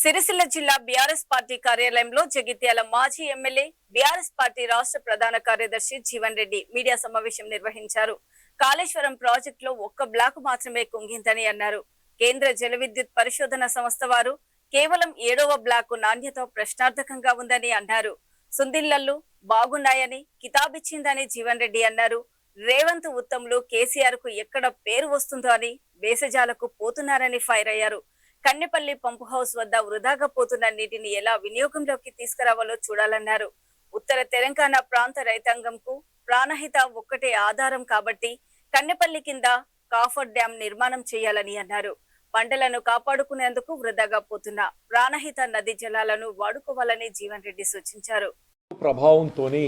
సిరిసిల్ల జిల్లా BRS party కార్యాలయంలో జగిత్యాల మాజీ ఎమ్మెల్యే బీఆర్ఎస్ పార్టీ రాష్ట్ర ప్రధాన కార్యదర్శి జీవన్ రెడ్డి మీడియా సమావేశం నిర్వహించారు. కాళేశ్వరం ప్రాజెక్టులో ఒక్క బ్లాక్ మాత్రమే కుంగిందని అన్నారు. కేంద్ర జల విద్యుత్ పరిశోధన సంస్థ వారు కేవలం 7వ బ్లాక్ నాణ్యత ప్రశ్నార్థకంగా ఉందని అన్నారు. సుందిళ్లలు బాగున్నాయని కితాబిచ్చిందని జీవన్ రెడ్డి అన్నారు. రేవంత్ ఉత్తమ్లు కేసీఆర్ కు ఎక్కడ పేరు వస్తుందో అని బేసజాలకు పోతున్నారని ఫైర్ అయ్యారు. కన్నెపల్లి పంపు హౌస్ వద్ద వృధాగా పోతున్న నీటిని ఎలా వినియోగంలోకి తీసుకురావాలో చూడాలన్నారు. ఉత్తర తెలంగాణ ప్రాంత రైతాంగంకు ప్రాణహిత ఒక్కటే ఆధారం కాబట్టి కన్నెపల్లి కింద కాఫర్ డ్యాం నిర్మాణం చేయాలని అన్నారు. పంటలను కాపాడుకునేందుకు వృధాగా పోతున్న ప్రాణహిత నది జలాలను వాడుకోవాలని జీవన్ రెడ్డి సూచించారు. ప్రభావంతోనే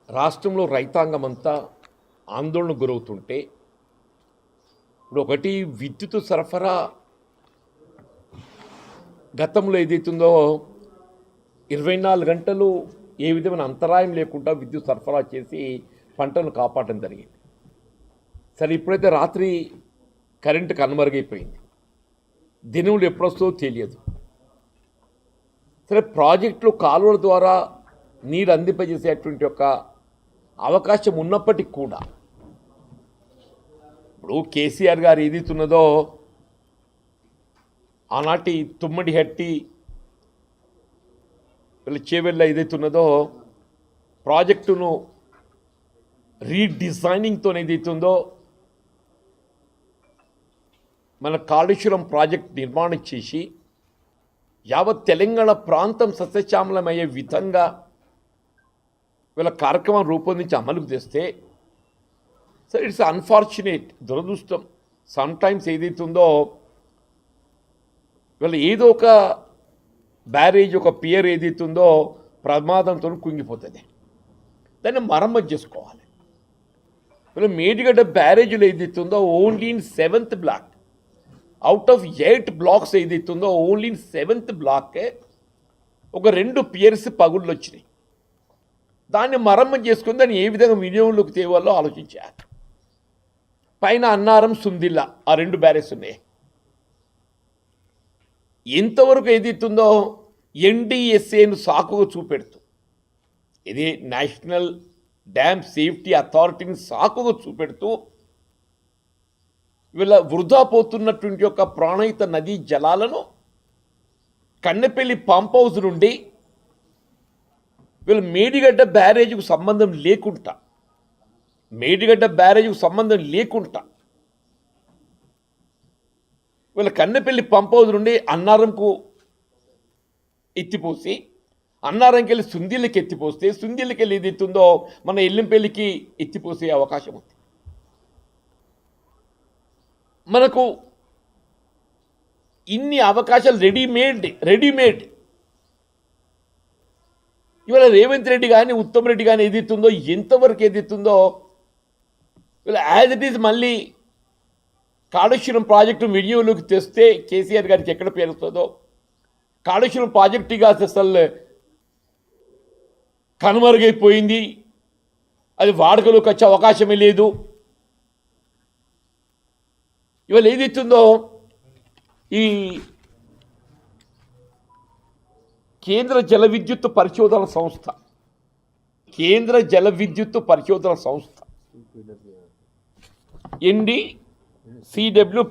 రాష్ట్రంలో రైతాంగం అంతా ఆందోళన గురవుతుంటే ఇప్పుడు ఒకటి విద్యుత్ సరఫరా గతంలో ఏదైతుందో 24 గంటలు ఏ విధమైన అంతరాయం లేకుండా విద్యుత్ సరఫరా చేసి పంటలను కాపాడడం జరిగింది. సరే, ఇప్పుడైతే రాత్రి కరెంటు కనుమరుగైపోయింది, దినములు ఎప్పుడొస్తుందో తెలియదు. సరే, ప్రాజెక్టులు కాలువల ద్వారా నీరు అందింపజేసేటువంటి ఒక అవకాశం ఉన్నప్పటికీ కూడా ఇప్పుడు కేసీఆర్ గారు ఏదైతున్నదో ఆనాటి తుమ్మడి హట్టి వీళ్ళ చేవెళ్ళ ఏదైతున్నదో ప్రాజెక్టును రీడిజైనింగ్తో ఏదైతుందో మన కాళేశ్వరం ప్రాజెక్ట్ నిర్మాణం చేసి యావత్ తెలంగాణ ప్రాంతం సస్యశ్యామలమయ్యే విధంగా వీళ్ళ కార్యక్రమం రూపొందించి అమలుకు తెస్తే సరే, ఇట్స్ అన్ఫార్చునేట్, దురదృష్టం. సమ్టైమ్స్ ఏదైతుందో వీళ్ళ ఏదో ఒక బ్యారేజ్, ఒక పియర్ ఏదైతుందో ప్రమాదంతో కుంగిపోతుంది. దాన్ని మరమ్మతు చేసుకోవాలి. వీళ్ళ మేడిగడ్డ బ్యారేజ్లో ఏదైతుందో only in 7th block out of 8 blocks ఏదైతుందో ఓన్లీ ఇన్ 7th బ్లాకే ఒక 2 పియర్స్ పగుళ్ళు వచ్చినాయి. దాన్ని మరమ్మతు చేసుకుని దాన్ని ఏ విధంగా వినియోగంలోకి తేవాలో ఆలోచించారు. పైన అన్నారం, సుందిల్ల ఆ 2 బ్యారేజ్ ఉన్నాయి. ఎంతవరకు ఏదైతుందో ఎన్డీఎస్ఏను సాకుగా చూపెడుతూ, ఇది నేషనల్ డ్యామ్ సేఫ్టీ అథారిటీని సాకుగా చూపెడుతూ వీళ్ళ వృధా పోతున్నటువంటి యొక్క ప్రాణహిత నదీ జలాలను కన్నెపల్లి పంప్ హౌస్ నుండి వీళ్ళ మేడిగడ్డ బ్యారేజ్కు సంబంధం లేకుండా వీళ్ళ కన్నెపల్లి పంప్ హౌస్ నుండి అన్నారంకు ఎత్తిపోసి, అన్నారంకి వెళ్ళి సుందిళ్ళకి ఎత్తిపోస్తే, సుందిళ్ళకి వెళ్ళి ఏది ఎత్తుందో మన ఎల్లింపల్లికి ఎత్తిపోసే అవకాశం ఉంది. మనకు ఇన్ని అవకాశాలు రెడీమేడ్ ఇవాళ రేవంత్ రెడ్డి కానీ ఉత్తమ్ రెడ్డి కానీ ఏదైతుందో ఎంతవరకు ఏదైతుందో ఇలా యాజ్ ఇట్ ఈజ్ మళ్ళీ కాళేశ్వరం ప్రాజెక్టు వినియోగంలోకి తెస్తే కేసీఆర్ గారికి ఎక్కడ పేరుస్తుందో, కాళేశ్వరం ప్రాజెక్టుగా అసలు కనుమరుగైపోయింది, అది వాడుకలోకి వచ్చే అవకాశమే లేదు. ఇవాళ ఏదైతుందో ఈ కేంద్ర జల విద్యుత్ పరిశోధన సంస్థ NDCW